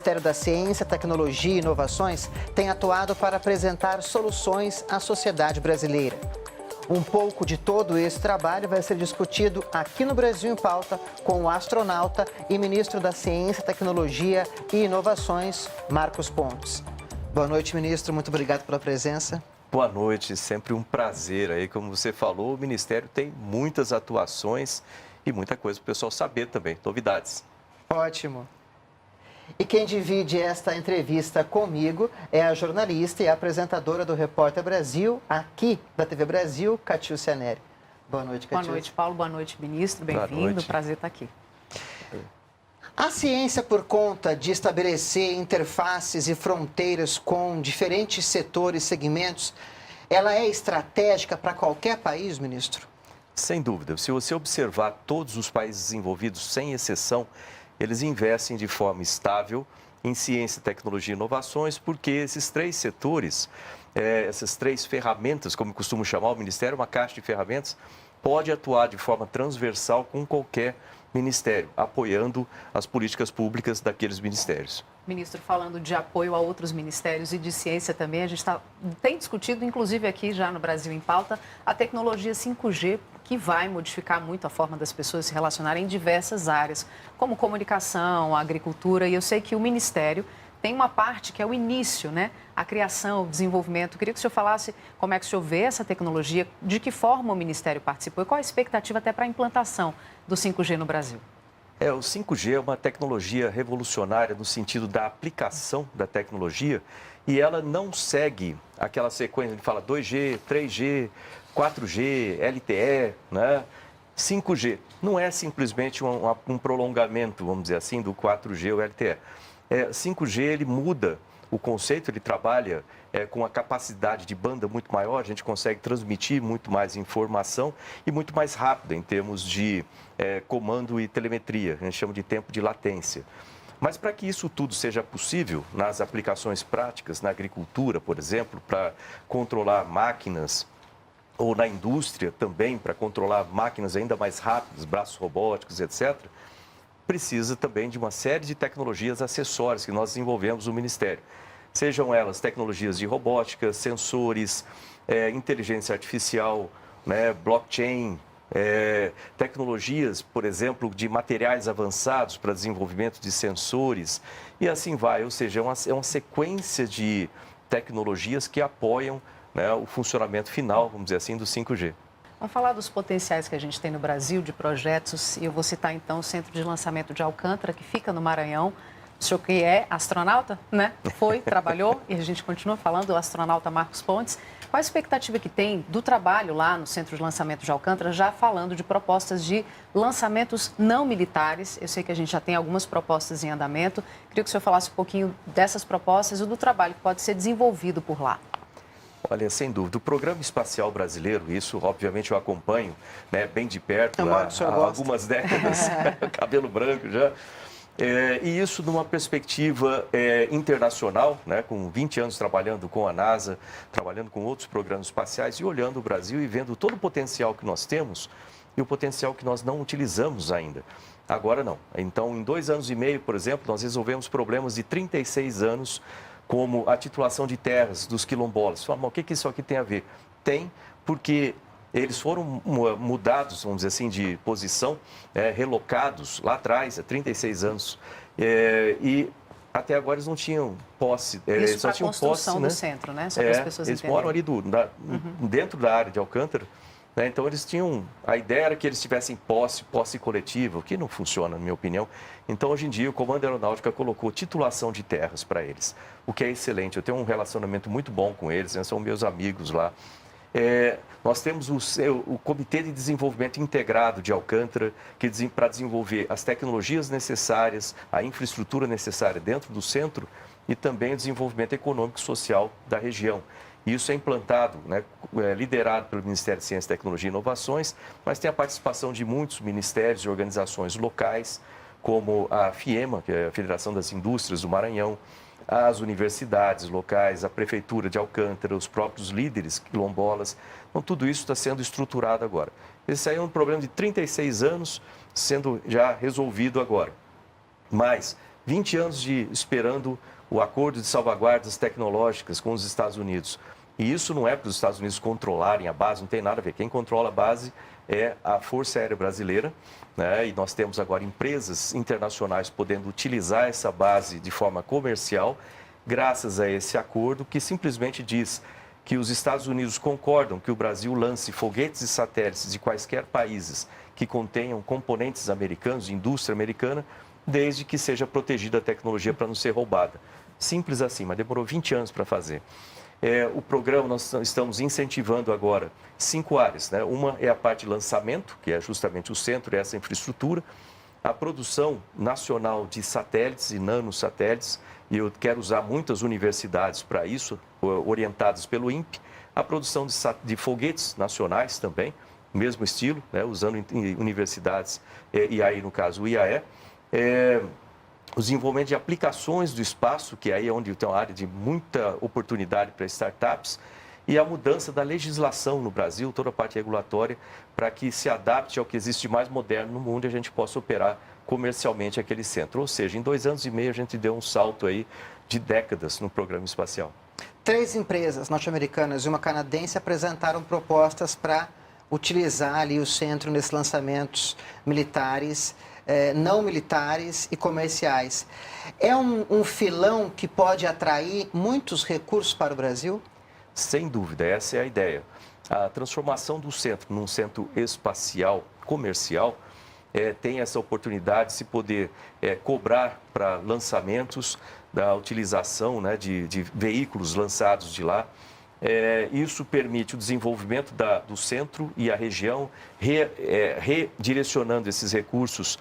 Ministério da Ciência, Tecnologia e Inovações tem atuado para apresentar soluções à sociedade brasileira. Um pouco de todo esse trabalho vai ser discutido aqui no Brasil em Pauta com o astronauta e ministro da Ciência, Tecnologia e Inovações, Marcos Pontes. Boa noite, ministro. Muito obrigado pela presença. Boa noite, sempre um prazer aí. Como você falou, o Ministério tem muitas atuações e muita coisa para o pessoal saber também, novidades. Ótimo. E quem divide esta entrevista comigo é a jornalista e a apresentadora do Repórter Brasil, aqui da TV Brasil, Catiúcia Neri. Boa noite, Catiúcia. Boa noite, Paulo. Boa noite, ministro. Bem-vindo. Prazer estar aqui. A ciência, por conta de estabelecer interfaces e fronteiras com diferentes setores e segmentos, ela é estratégica para qualquer país, ministro? Sem dúvida. Se você observar todos os países desenvolvidos, sem exceção, eles investem de forma estável em ciência, tecnologia e inovações, porque esses três setores, essas três ferramentas, como costumo chamar o Ministério, uma caixa de ferramentas, pode atuar de forma transversal com qualquer ministério, apoiando as políticas públicas daqueles ministérios. Ministro, falando de apoio a outros ministérios e de ciência também, a gente tem discutido, inclusive aqui já no Brasil em Pauta, a tecnologia 5G, que vai modificar muito a forma das pessoas se relacionarem em diversas áreas, como comunicação, agricultura, e eu sei que o Ministério tem uma parte que é o início, né? A criação, o desenvolvimento. Eu queria que o senhor falasse como é que o senhor vê essa tecnologia, de que forma o Ministério participou e qual a expectativa até para a implantação do 5G no Brasil. O 5G é uma tecnologia revolucionária no sentido da aplicação da tecnologia e ela não segue aquela sequência de fala 2G, 3G, 4G, LTE, né? 5G não é simplesmente um prolongamento, vamos dizer assim, do 4G ou LTE. 5G ele muda o conceito, ele trabalha com a capacidade de banda muito maior, a gente consegue transmitir muito mais informação e muito mais rápido em termos de comando e telemetria, a gente chama de tempo de latência. Mas para que isso tudo seja possível, nas aplicações práticas, na agricultura, por exemplo, para controlar máquinas, ou na indústria também, para controlar máquinas ainda mais rápidas, braços robóticos, etc., precisa também de uma série de tecnologias acessórias que nós desenvolvemos no Ministério. Sejam elas tecnologias de robótica, sensores, inteligência artificial, né, blockchain, tecnologias, por exemplo, de materiais avançados para desenvolvimento de sensores e assim vai. Ou seja, é uma sequência de tecnologias que apoiam, né, o funcionamento final, vamos dizer assim, do 5G. Vamos falar dos potenciais que a gente tem no Brasil, de projetos, e eu vou citar então o Centro de Lançamento de Alcântara, que fica no Maranhão. O senhor que é astronauta, né? Trabalhou, e a gente continua falando, o astronauta Marcos Pontes. Qual a expectativa que tem do trabalho lá no Centro de Lançamento de Alcântara, já falando de propostas de lançamentos não militares? Eu sei que a gente já tem algumas propostas em andamento. Queria que o senhor falasse um pouquinho dessas propostas e do trabalho que pode ser desenvolvido por lá. Olha, sem dúvida, o Programa Espacial Brasileiro, isso obviamente eu acompanho, né, bem de perto, há algumas décadas, cabelo branco já, e isso numa perspectiva internacional, né, com 20 anos trabalhando com a NASA, trabalhando com outros programas espaciais e olhando o Brasil e vendo todo o potencial que nós temos e o potencial que nós não utilizamos ainda. Agora não. Então, em 2 anos e meio, por exemplo, nós resolvemos problemas de 36 anos, como a titulação de terras dos quilombolas. Fala, mas o que isso aqui tem a ver? Tem, porque eles foram mudados, vamos dizer assim, de posição, relocados lá atrás, há 36 anos, e até agora eles não tinham posse. Isso só para a tinham construção posse, do né? centro, né? Só para as pessoas eles entenderem. moram ali dentro da área de Alcântara. Então, eles tinham... A ideia era que eles tivessem posse coletiva, o que não funciona, na minha opinião. Então, hoje em dia, o Comando Aeronáutica colocou titulação de terras para eles, o que é excelente. Eu tenho um relacionamento muito bom com eles, né? São meus amigos lá. Nós temos o Comitê de Desenvolvimento Integrado de Alcântara, para desenvolver as tecnologias necessárias, a infraestrutura necessária dentro do centro e também o desenvolvimento econômico e social da região. Isso é implantado, né, liderado pelo Ministério de Ciência, Tecnologia e Inovações, mas tem a participação de muitos ministérios e organizações locais, como a FIEMA, que é a Federação das Indústrias do Maranhão, as universidades locais, a Prefeitura de Alcântara, os próprios líderes quilombolas. Então, tudo isso está sendo estruturado agora. Esse aí é um problema de 36 anos sendo já resolvido agora. Mas 20 anos esperando o acordo de salvaguardas tecnológicas com os Estados Unidos. E isso não é para os Estados Unidos controlarem a base, não tem nada a ver. Quem controla a base é a Força Aérea Brasileira, né? E nós temos agora empresas internacionais podendo utilizar essa base de forma comercial, graças a esse acordo que simplesmente diz que os Estados Unidos concordam que o Brasil lance foguetes e satélites de quaisquer países que contenham componentes americanos, de indústria americana, desde que seja protegida a tecnologia para não ser roubada. Simples assim, mas demorou 20 anos para fazer. O programa, nós estamos incentivando agora 5 áreas, né? Uma é a parte de lançamento, que é justamente o centro dessa infraestrutura, a produção nacional de satélites e nanosatélites, e eu quero usar muitas universidades para isso, orientadas pelo INPE, a produção de foguetes nacionais também, mesmo estilo, né? Usando universidades, e aí no caso o IAE, o desenvolvimento de aplicações do espaço, que aí é onde tem uma área de muita oportunidade para startups, e a mudança da legislação no Brasil, toda a parte regulatória, para que se adapte ao que existe de mais moderno no mundo e a gente possa operar comercialmente aquele centro. Ou seja, em 2 anos e meio a gente deu um salto aí de décadas no programa espacial. 3 empresas norte-americanas e uma canadense apresentaram propostas para utilizar ali o centro nesses lançamentos militares, não militares e comerciais. É um filão que pode atrair muitos recursos para o Brasil? Sem dúvida, essa é a ideia. A transformação do centro num centro espacial comercial tem essa oportunidade de se poder cobrar para lançamentos da utilização, né, de veículos lançados de lá. Isso permite o desenvolvimento do centro e a região, redirecionando esses recursos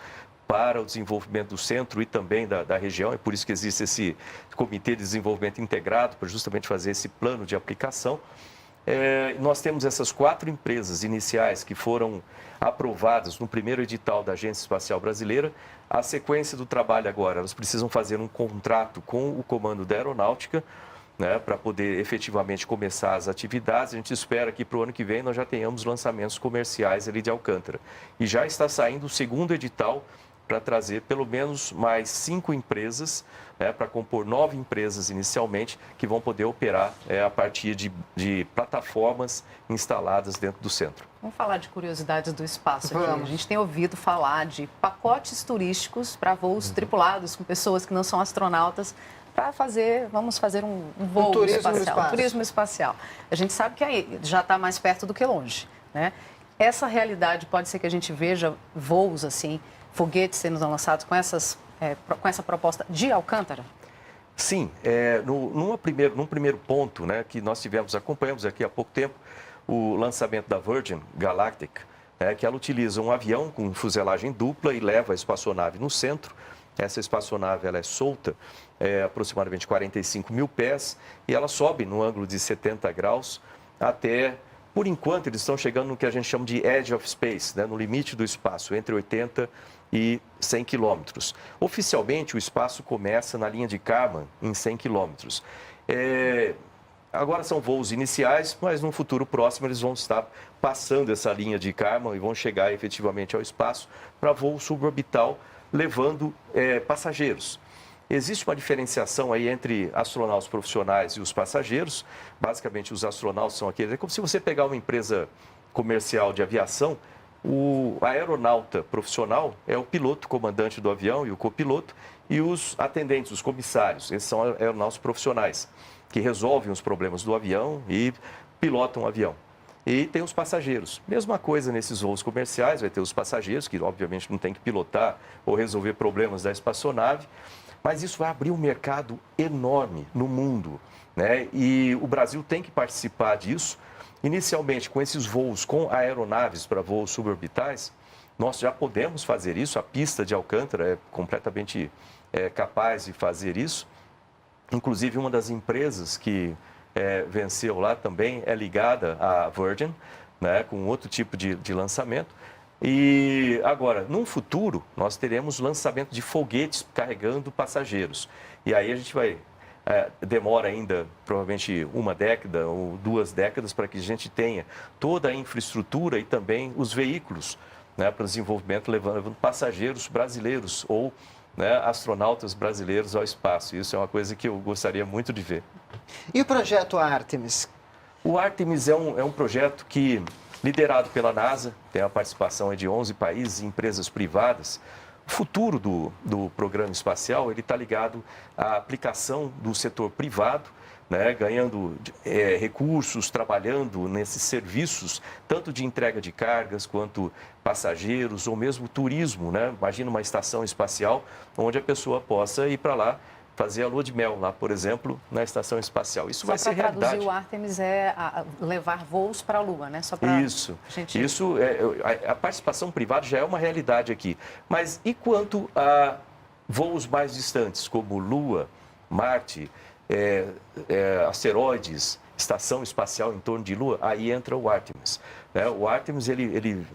para o desenvolvimento do centro e também da região. É por isso que existe esse Comitê de Desenvolvimento Integrado, para justamente fazer esse plano de aplicação. Nós temos essas 4 empresas iniciais que foram aprovadas no primeiro edital da Agência Espacial Brasileira. A sequência do trabalho agora, elas precisam fazer um contrato com o Comando da Aeronáutica, né, para poder efetivamente começar as atividades. A gente espera que para o ano que vem nós já tenhamos lançamentos comerciais ali de Alcântara. E já está saindo o segundo edital para trazer pelo menos mais 5 empresas, né, para compor 9 empresas inicialmente, que vão poder operar a partir de plataformas instaladas dentro do centro. Vamos falar de curiosidades do espaço aqui. Vamos. A gente tem ouvido falar de pacotes turísticos para voos tripulados com pessoas que não são astronautas, para vamos fazer um voo espacial, um turismo espacial. A gente sabe que aí já está mais perto do que longe, né? Essa realidade pode ser que a gente veja voos assim, foguetes sendo lançados com essa proposta de Alcântara? Sim, num primeiro ponto, né, que nós acompanhamos aqui há pouco tempo, o lançamento da Virgin Galactic, que ela utiliza um avião com fuselagem dupla e leva a espaçonave no centro. Essa espaçonave ela é solta, aproximadamente 45 mil pés, e ela sobe no ângulo de 70 graus até, por enquanto, eles estão chegando no que a gente chama de edge of space, né, no limite do espaço, entre 80 e 100 quilômetros. Oficialmente, o espaço começa na linha de Kármán, em 100 quilômetros. Agora são voos iniciais, mas no futuro próximo eles vão estar passando essa linha de Kármán e vão chegar efetivamente ao espaço para voo suborbital, levando passageiros. Existe uma diferenciação aí entre astronautas profissionais e os passageiros. Basicamente, os astronautas são aqueles... É como se você pegar uma empresa comercial de aviação, o aeronauta profissional é o piloto, comandante do avião e o copiloto, e os atendentes, os comissários, esses são aeronautas profissionais, que resolvem os problemas do avião e pilotam o avião. E tem os passageiros. Mesma coisa nesses voos comerciais, vai ter os passageiros, que obviamente não tem que pilotar ou resolver problemas da espaçonave, mas isso vai abrir um mercado enorme no mundo, né? E o Brasil tem que participar disso. Inicialmente, com esses voos com aeronaves para voos suborbitais, nós já podemos fazer isso. A pista de Alcântara é completamente capaz de fazer isso. Inclusive, uma das empresas que venceu lá também é ligada à Virgin, né, com outro tipo de lançamento. E agora, num futuro, nós teremos lançamento de foguetes carregando passageiros. E aí a gente demora ainda provavelmente 1 década ou 2 décadas para que a gente tenha toda a infraestrutura e também os veículos, né, para o desenvolvimento levando passageiros brasileiros ou né, astronautas brasileiros ao espaço. Isso é uma coisa que eu gostaria muito de ver. E o projeto Artemis? O Artemis é um projeto que, liderado pela NASA, tem a participação de 11 países e empresas privadas. O futuro do programa espacial ele está ligado à aplicação do setor privado, né, ganhando recursos, trabalhando nesses serviços, tanto de entrega de cargas quanto passageiros ou mesmo turismo, né? Imagina uma estação espacial onde a pessoa possa ir para lá fazer a lua de mel lá, por exemplo, na estação espacial. Isso vai ser realidade. Só para traduzir, o Artemis é levar voos para a Lua, né? Só para Isso. A participação privada já é uma realidade aqui. Mas e quanto a voos mais distantes, como Lua, Marte, asteroides, estação espacial em torno de Lua? Aí entra o Artemis, né? O Artemis, ele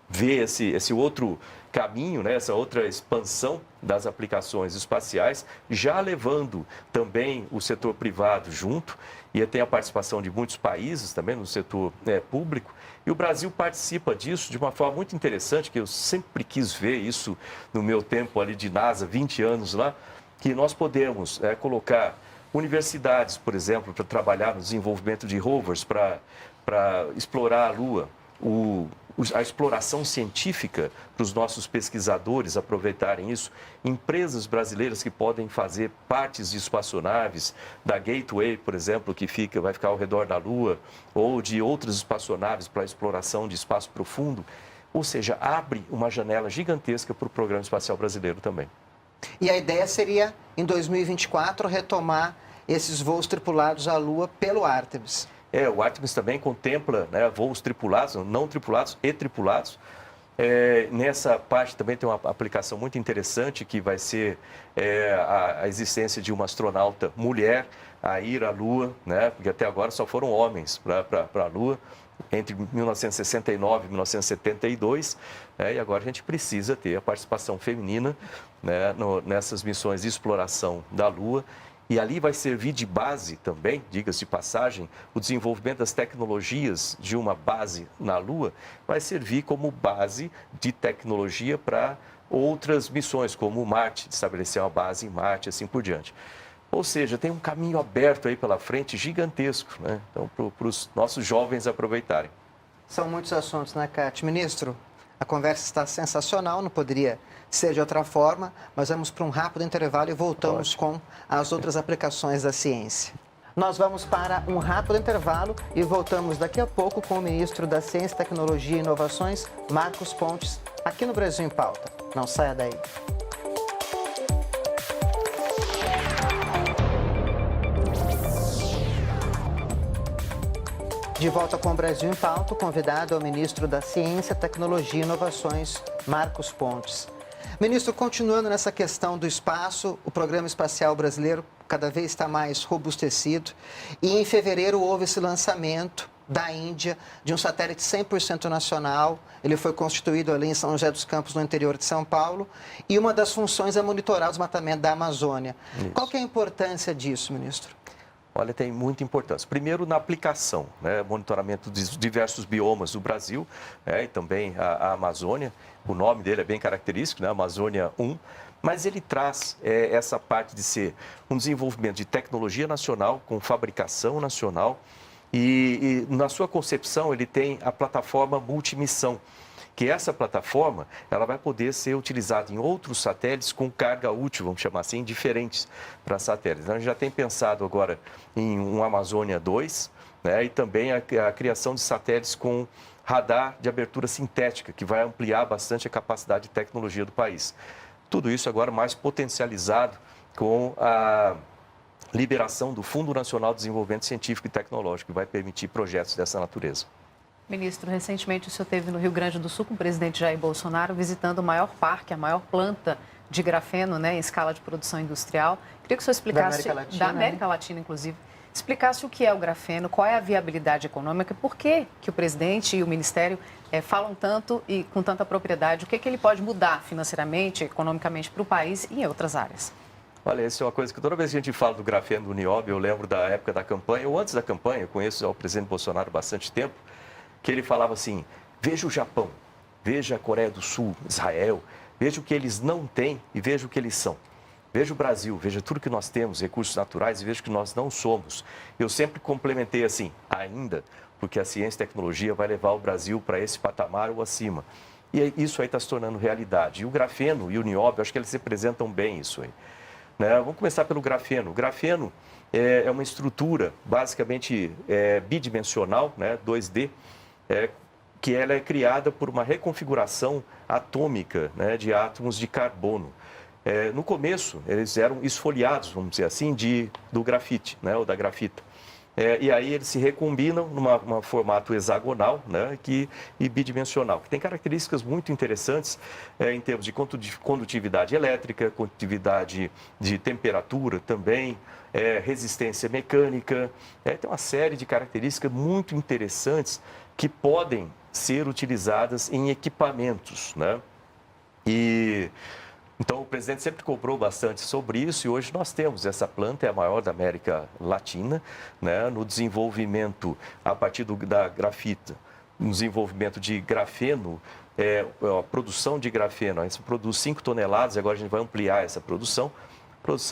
vê esse outro caminho, né, essa outra expansão das aplicações espaciais, já levando também o setor privado junto, e tem a participação de muitos países também no setor público, e o Brasil participa disso de uma forma muito interessante, que eu sempre quis ver isso no meu tempo ali de NASA, 20 anos lá, que nós podemos colocar universidades, por exemplo, para trabalhar no desenvolvimento de rovers, para explorar a Lua, a exploração científica para os nossos pesquisadores aproveitarem isso, empresas brasileiras que podem fazer partes de espaçonaves, da Gateway, por exemplo, que vai ficar ao redor da Lua, ou de outras espaçonaves para exploração de espaço profundo, ou seja, abre uma janela gigantesca para o programa espacial brasileiro também. E a ideia seria, em 2024, retomar esses voos tripulados à Lua pelo Artemis. O Artemis também contempla, né, voos tripulados, não tripulados e tripulados. Nessa parte também tem uma aplicação muito interessante que vai ser a existência de uma astronauta mulher a ir à Lua, né, porque até agora só foram homens para a Lua, entre 1969 e 1972, e agora a gente precisa ter a participação feminina, né, nessas missões de exploração da Lua. E ali vai servir de base também, diga-se de passagem, o desenvolvimento das tecnologias de uma base na Lua vai servir como base de tecnologia para outras missões, como Marte, estabelecer uma base em Marte, assim por diante. Ou seja, tem um caminho aberto aí pela frente gigantesco, né? Então, para os nossos jovens aproveitarem. São muitos assuntos, né, Cátia? Ministro, a conversa está sensacional, não poderia ser de outra forma, mas vamos para um rápido intervalo e voltamos com as outras aplicações da ciência. Nós vamos para um rápido intervalo e voltamos daqui a pouco com o ministro da Ciência, Tecnologia e Inovações, Marcos Pontes, aqui no Brasil em Pauta. Não saia daí. De volta com o Brasil em Pauta, o convidado é o ministro da Ciência, Tecnologia e Inovações, Marcos Pontes. Ministro, continuando nessa questão do espaço, o Programa Espacial Brasileiro cada vez está mais robustecido e em fevereiro houve esse lançamento da Índia de um satélite 100% nacional. Ele foi constituído ali em São José dos Campos, no interior de São Paulo, e uma das funções é monitorar o desmatamento da Amazônia. Isso. Qual que é a importância disso, ministro? Olha, tem muita importância. Primeiro, na aplicação, né? Monitoramento de diversos biomas do Brasil, e também a Amazônia. O nome dele é bem característico, né? Amazônia 1. Mas ele traz essa parte de ser um desenvolvimento de tecnologia nacional, com fabricação nacional. E na sua concepção, ele tem a plataforma multimissão, que essa plataforma ela vai poder ser utilizada em outros satélites com carga útil, vamos chamar assim, diferentes para satélites. Então, a gente já tem pensado agora em um Amazônia 2, né, e também a criação de satélites com radar de abertura sintética, que vai ampliar bastante a capacidade de tecnologia do país. Tudo isso agora mais potencializado com a liberação do Fundo Nacional de Desenvolvimento Científico e Tecnológico, que vai permitir projetos dessa natureza. Ministro, recentemente o senhor esteve no Rio Grande do Sul com o presidente Jair Bolsonaro visitando o maior parque, a maior planta de grafeno, né, em escala de produção industrial. Queria que o senhor explicasse, da América Latina, inclusive, explicasse o que é o grafeno, qual é a viabilidade econômica, por que o presidente e o Ministério falam tanto e com tanta propriedade, o que ele pode mudar financeiramente, economicamente para o país e em outras áreas. Olha, essa é uma coisa que toda vez que a gente fala do grafeno do Nióbio, eu lembro da época da campanha, ou antes da campanha, eu conheço o presidente Bolsonaro há bastante tempo, que ele falava assim, veja o Japão, veja a Coreia do Sul, Israel, veja o que eles não têm e veja o que eles são. Veja o Brasil, veja tudo que nós temos, recursos naturais, e veja que nós não somos. Eu sempre complementei assim, ainda, porque a ciência e tecnologia vai levar o Brasil para esse patamar ou acima. E isso aí está se tornando realidade. E o grafeno e o nióbio, acho que eles representam bem isso aí. Né? Vamos começar pelo grafeno. O grafeno é uma estrutura basicamente bidimensional, né? 2D, que ela é criada por uma reconfiguração atômica, né? De átomos de carbono. No começo, eles eram esfoliados, vamos dizer assim, do grafite, né? Ou da grafita. E aí eles se recombinam num formato hexagonal, né, e bidimensional, que tem características muito interessantes em termos de condutividade elétrica, condutividade de temperatura também, resistência mecânica. Tem uma série de características muito interessantes que podem ser utilizadas em equipamentos, né? Então, o presidente sempre cobrou bastante sobre isso e hoje nós temos essa planta, é a maior da América Latina, né, no desenvolvimento, a partir da grafita, no desenvolvimento de grafeno, a produção de grafeno. A gente produz 5 toneladas, agora a gente vai ampliar essa produção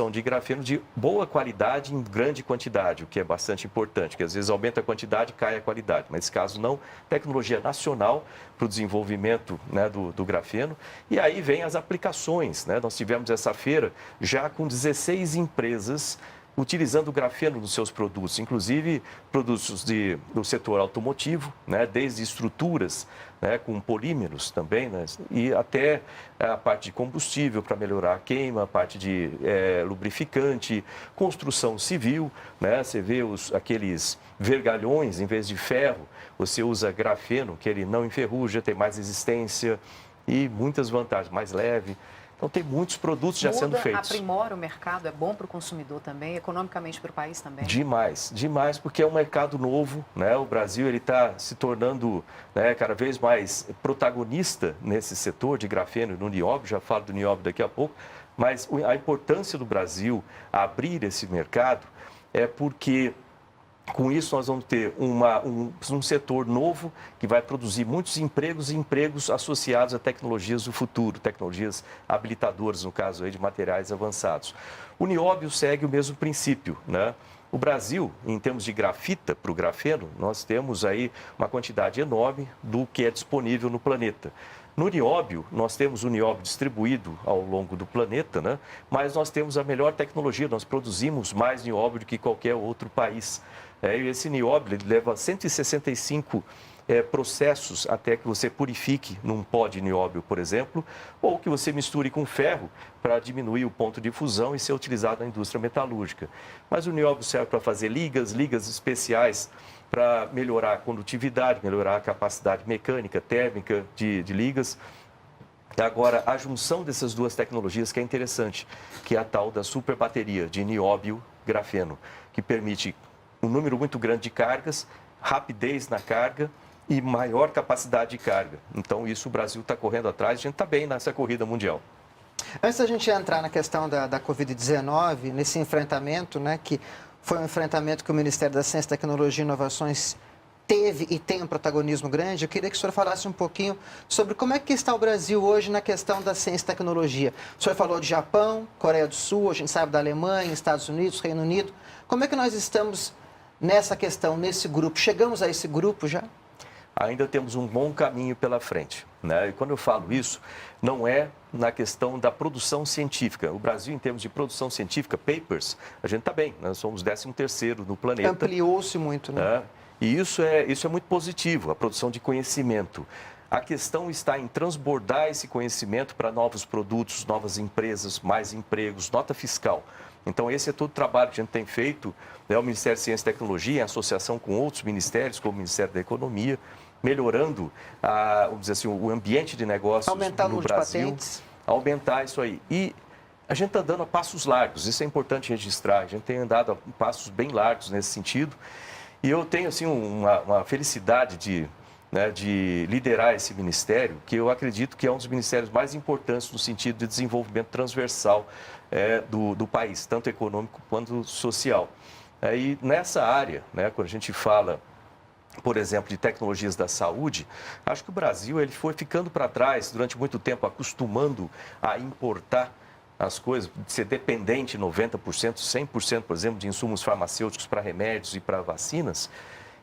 de grafeno de boa qualidade em grande quantidade, o que é bastante importante, porque às vezes aumenta a quantidade e cai a qualidade, mas nesse caso não, tecnologia nacional para o desenvolvimento, né, do grafeno, e aí vem as aplicações, né? Nós tivemos essa feira já com 16 empresas utilizando o grafeno nos seus produtos, inclusive produtos do setor automotivo, né, desde estruturas, né, com polímeros também, né, e até a parte de combustível para melhorar a queima, a parte de lubrificante, construção civil, né, você vê aqueles vergalhões, em vez de ferro, você usa grafeno, que ele não enferruja, tem mais resistência e muitas vantagens, mais leve. Então, tem muitos produtos já sendo feitos. Aprimora o mercado, é bom para o consumidor também, economicamente para o país também? Demais, demais, porque é um mercado novo, né? O Brasil está se tornando, né, cada vez mais protagonista nesse setor de grafeno e no nióbio, já falo do nióbio daqui a pouco, mas a importância do Brasil abrir esse mercado é porque com isso, nós vamos ter um setor novo que vai produzir muitos empregos e empregos associados a tecnologias do futuro, tecnologias habilitadoras, no caso aí de materiais avançados. O nióbio segue o mesmo princípio, né? O Brasil, em termos de grafita para o grafeno, nós temos aí uma quantidade enorme do que é disponível no planeta. No nióbio, nós temos o nióbio distribuído ao longo do planeta, né? Mas nós temos a melhor tecnologia, nós produzimos mais nióbio do que qualquer outro país. E esse nióbio ele leva 165 processos até que você purifique num pó de nióbio, por exemplo, ou que você misture com ferro para diminuir o ponto de fusão e ser utilizado na indústria metalúrgica. Mas o nióbio serve para fazer ligas especiais para melhorar a condutividade, melhorar a capacidade mecânica, térmica de ligas. Agora, a junção dessas duas tecnologias que é interessante, que é a tal da superbateria de nióbio-grafeno, que permite um número muito grande de cargas, rapidez na carga e maior capacidade de carga. Então, isso o Brasil está correndo atrás, a gente está bem nessa corrida mundial. Antes da gente entrar na questão da Covid-19, nesse enfrentamento, né, que foi um enfrentamento que o Ministério da Ciência, Tecnologia e Inovações teve e tem um protagonismo grande, eu queria que o senhor falasse um pouquinho sobre como é que está o Brasil hoje na questão da ciência e tecnologia. O senhor falou de Japão, Coreia do Sul, a gente sabe da Alemanha, Estados Unidos, Reino Unido. Como é que nós estamos nessa questão, nesse grupo? Chegamos a esse grupo já? Ainda temos um bom caminho pela frente, né? E quando eu falo isso, não é na questão da produção científica. O Brasil, em termos de produção científica, papers, a gente está bem, nós somos 13º no planeta. Ampliou-se muito, né? E isso é muito positivo, a produção de conhecimento. A questão está em transbordar esse conhecimento para novos produtos, novas empresas, mais empregos, nota fiscal. Então, esse é todo o trabalho que a gente tem feito, né? O Ministério de Ciência e Tecnologia, em associação com outros ministérios, como o Ministério da Economia, melhorando, vamos dizer assim, o ambiente de negócios no Brasil. Aumentar o número de patentes. Aumentar isso aí. E a gente está andando a passos largos, isso é importante registrar. A gente tem andado a passos bem largos nesse sentido. E eu tenho, assim, uma felicidade de liderar esse ministério, que eu acredito que é um dos ministérios mais importantes no sentido de desenvolvimento transversal do país, tanto econômico quanto social. E nessa área, né, quando a gente fala por exemplo, de tecnologias da saúde, acho que o Brasil ele foi ficando para trás durante muito tempo, acostumando a importar as coisas, de ser dependente 90%, 100%, por exemplo, de insumos farmacêuticos para remédios e para vacinas,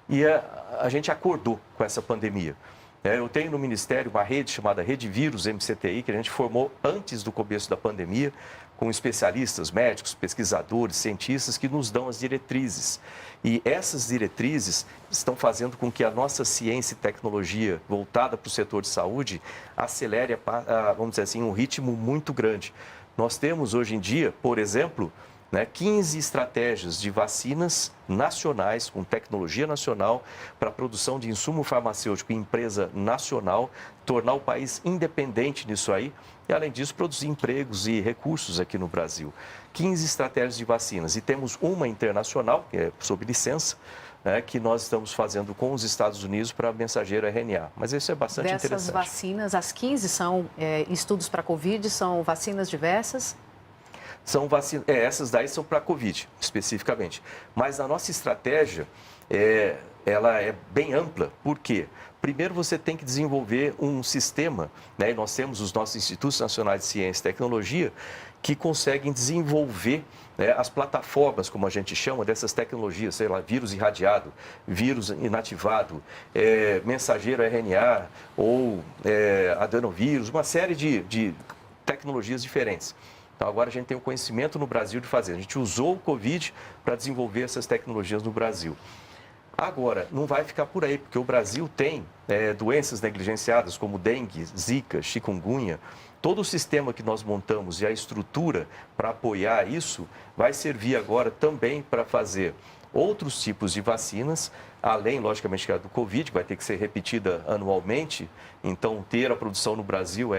e a gente acordou com essa pandemia. Eu tenho no Ministério uma rede chamada Rede Vírus MCTI, que a gente formou antes do começo da pandemia, com especialistas, médicos, pesquisadores, cientistas que nos dão as diretrizes. E essas diretrizes estão fazendo com que a nossa ciência e tecnologia voltada para o setor de saúde acelere, vamos dizer assim, um ritmo muito grande. Nós temos hoje em dia, por exemplo, 15 estratégias de vacinas nacionais, com tecnologia nacional, para a produção de insumo farmacêutico em empresa nacional, tornar o país independente nisso aí e, além disso, produzir empregos e recursos aqui no Brasil. 15 estratégias de vacinas e temos uma internacional, que é sob licença, que nós estamos fazendo com os Estados Unidos para a mensageiro RNA. Mas isso é bastante interessante. Dessas vacinas, as 15 são estudos para Covid, são vacinas diversas? São vacinas, essas daí são para a Covid, especificamente. Mas a nossa estratégia, ela é bem ampla. Por quê? Primeiro, você tem que desenvolver um sistema, e nós temos os nossos Institutos Nacionais de Ciência e Tecnologia, que conseguem desenvolver as plataformas, como a gente chama, dessas tecnologias, sei lá, vírus irradiado, vírus inativado, mensageiro RNA ou adenovírus, uma série de tecnologias diferentes. Então, agora a gente tem o conhecimento no Brasil de fazer. A gente usou o Covid para desenvolver essas tecnologias no Brasil. Agora, não vai ficar por aí, porque o Brasil tem doenças negligenciadas como dengue, zika, chikungunya. Todo o sistema que nós montamos e a estrutura para apoiar isso vai servir agora também para fazer outros tipos de vacinas, além, logicamente, do Covid, que vai ter que ser repetida anualmente. Então, ter a produção no Brasil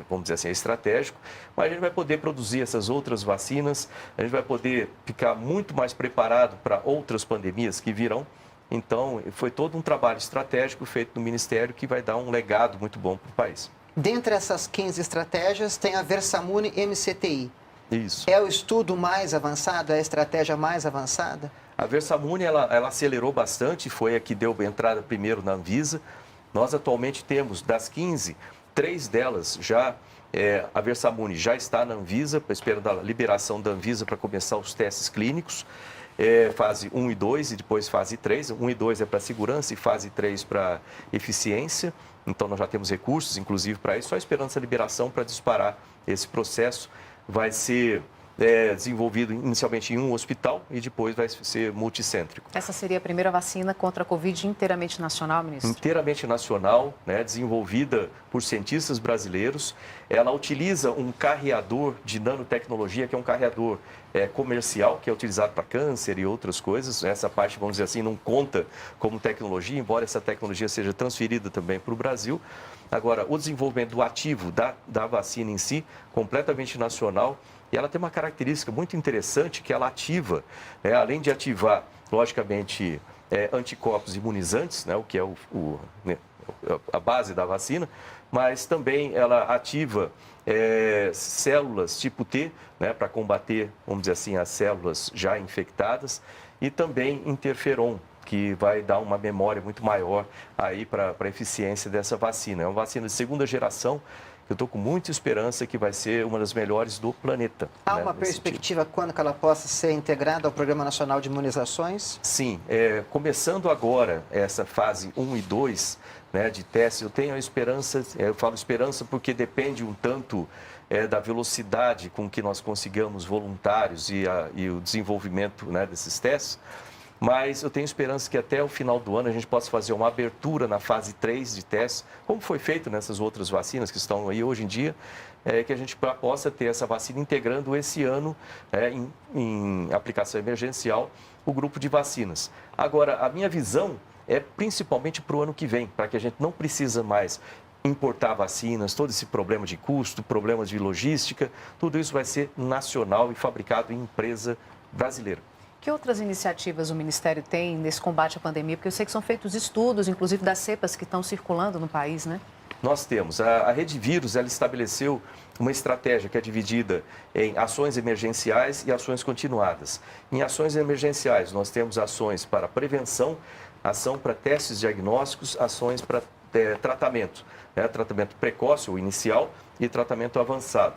vamos dizer assim, é estratégico. Mas a gente vai poder produzir essas outras vacinas, a gente vai poder ficar muito mais preparado para outras pandemias que virão. Então, foi todo um trabalho estratégico feito no Ministério que vai dar um legado muito bom para o país. Dentre essas 15 estratégias, tem a Versamune MCTI. Isso. É o estudo mais avançado, é a estratégia mais avançada? A Versamune, ela acelerou bastante, foi a que deu entrada primeiro na Anvisa. Nós atualmente temos, das 15, 3 delas já, a Versamune já está na Anvisa, esperando a liberação da Anvisa para começar os testes clínicos. Fase 1 e 2 e depois fase 3. 1 e 2 é para segurança e fase 3 para eficiência. Então, nós já temos recursos, inclusive, para isso, só esperando essa liberação para disparar esse processo. Vai ser desenvolvido inicialmente em um hospital e depois vai ser multicêntrico. Essa seria a primeira vacina contra a Covid inteiramente nacional, ministro? Inteiramente nacional, desenvolvida por cientistas brasileiros. Ela utiliza um carreador de nanotecnologia, que é um carreador comercial, que é utilizado para câncer e outras coisas. Essa parte, vamos dizer assim, não conta como tecnologia, embora essa tecnologia seja transferida também para o Brasil. Agora, o desenvolvimento do ativo da vacina em si, completamente nacional, e ela tem uma característica muito interessante que ela ativa, além de ativar, logicamente, anticorpos imunizantes, o que é a base da vacina, mas também ela ativa células tipo T, para combater, vamos dizer assim, as células já infectadas, e também interferon, que vai dar uma memória muito maior aí para a eficiência dessa vacina. É uma vacina de segunda geração, que eu estou com muita esperança que vai ser uma das melhores do planeta. Há uma perspectiva quando que ela possa ser integrada ao Programa Nacional de Imunizações? Sim, começando agora essa fase 1 e 2 de testes, eu tenho a esperança, eu falo esperança porque depende um tanto da velocidade com que nós consigamos voluntários e o desenvolvimento desses testes. Mas eu tenho esperança que até o final do ano a gente possa fazer uma abertura na fase 3 de testes, como foi feito nessas outras vacinas que estão aí hoje em dia, que a gente possa ter essa vacina integrando esse ano em aplicação emergencial o grupo de vacinas. Agora, a minha visão é principalmente para o ano que vem, para que a gente não precisa mais importar vacinas, todo esse problema de custo, problemas de logística, tudo isso vai ser nacional e fabricado em empresa brasileira. Que outras iniciativas o Ministério tem nesse combate à pandemia? Porque eu sei que são feitos estudos, inclusive das cepas que estão circulando no país, né? Nós temos. A Rede Vírus, ela estabeleceu uma estratégia que é dividida em ações emergenciais e ações continuadas. Em ações emergenciais, nós temos ações para prevenção, ação para testes diagnósticos, ações para tratamento, né? Tratamento precoce ou inicial e tratamento avançado.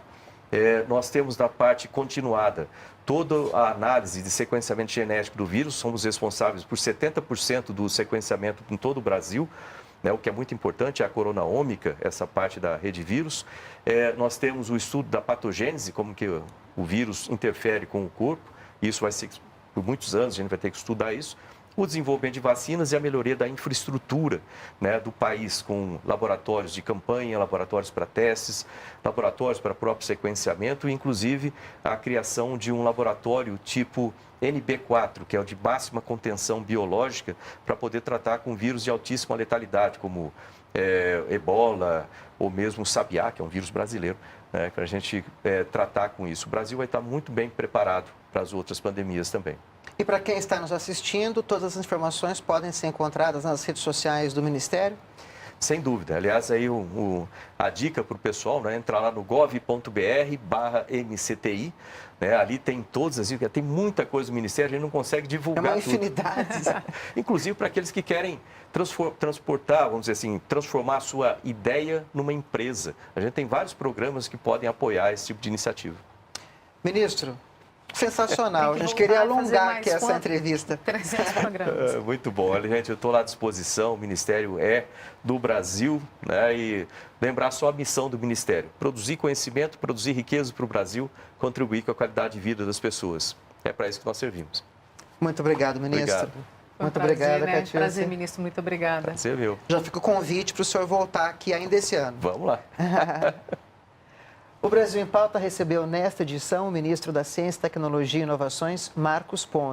Nós temos na parte continuada toda a análise de sequenciamento genético do vírus, somos responsáveis por 70% do sequenciamento em todo o Brasil, né? O que é muito importante é a coronaômica, essa parte da rede vírus. Nós temos o estudo da patogênese, como que o vírus interfere com o corpo, isso vai ser, por muitos anos, a gente vai ter que estudar isso. O desenvolvimento de vacinas e a melhoria da infraestrutura, né, do país, com laboratórios de campanha, laboratórios para testes, laboratórios para próprio sequenciamento, e inclusive a criação de um laboratório tipo NB4, que é o de máxima contenção biológica, para poder tratar com vírus de altíssima letalidade, como ebola ou mesmo o sabiá, que é um vírus brasileiro, né, para a gente tratar com isso. O Brasil vai estar muito bem preparado para as outras pandemias também. E para quem está nos assistindo, todas as informações podem ser encontradas nas redes sociais do Ministério? Sem dúvida. Aliás, aí a dica para o pessoal, né, entrar lá no gov.br/MCTI, né, ali tem todas as dicas, tem muita coisa do Ministério, a gente não consegue divulgar tudo. É uma infinidade. Inclusive para aqueles que querem transportar, vamos dizer assim, transformar a sua ideia numa empresa. A gente tem vários programas que podem apoiar esse tipo de iniciativa. Ministro, sensacional. A gente queria alongar aqui essa quanto? entrevista. 300 programas. Muito bom. Olha, gente, eu estou lá à disposição. O Ministério é do Brasil, né? E lembrar só a missão do Ministério: produzir conhecimento, produzir riqueza para o Brasil, contribuir com a qualidade de vida das pessoas. É para isso que nós servimos. Muito obrigado, ministro. Obrigado. Muito obrigada, né? Catiúcia. Prazer, ministro. Muito obrigada. Você viu. Já fica o convite para o senhor voltar aqui ainda esse ano. Vamos lá. O Brasil em Pauta recebeu nesta edição o ministro da Ciência, Tecnologia e Inovações, Marcos Pontes.